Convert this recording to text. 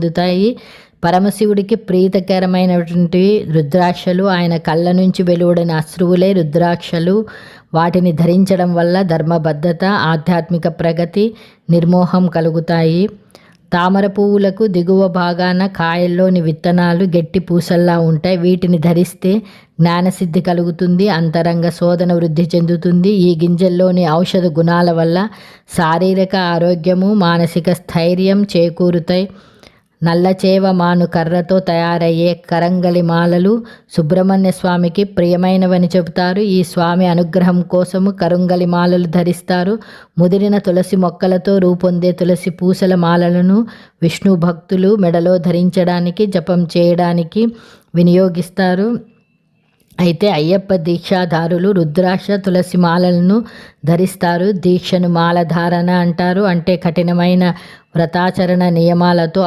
పొందుతాయి. పరమశివుడికి ప్రీతికరమైనటువంటి రుద్రాక్షలు, ఆయన కళ్ళ నుంచి వెలువడిన అశ్రువులే రుద్రాక్షలు. వాటిని ధరించడం వల్ల ధర్మబద్ధత, ఆధ్యాత్మిక ప్రగతి, నిర్మోహం కలుగుతాయి. తామర పువ్వులకు దిగువ భాగాన కాయల్లోని విత్తనాలు గట్టి పూసల్లా ఉంటాయి. వీటిని ధరిస్తే జ్ఞానసిద్ధి కలుగుతుంది, అంతరంగ శోధన వృద్ధి చెందుతుంది. ఈ గింజల్లోని ఔషధ గుణాల వల్ల శారీరక ఆరోగ్యము, మానసిక స్థైర్యం చేకూరుతాయి. నల్లచేవ మాను కర్రతో తయారయ్యే కరంగలి మాలలు సుబ్రహ్మణ్య స్వామికి ప్రియమైనవని చెబుతారు. ఈ స్వామి అనుగ్రహం కోసము కరంగలి మాలలు ధరిస్తారు. ముదిరిన తులసి మొక్కలతో రూపొందే తులసి పూసల మాలలను విష్ణు భక్తులు మెడలో ధరించడానికి, జపం చేయడానికి వినియోగిస్తారు. అయితే అయ్యప్ప దీక్షాధారులు రుద్రాక్ష, తులసి మాలలను ధరిస్తారు. దీక్షను మాలధారణ అంటారు. అంటే కఠినమైన వ్రతాచరణ నియమాలతో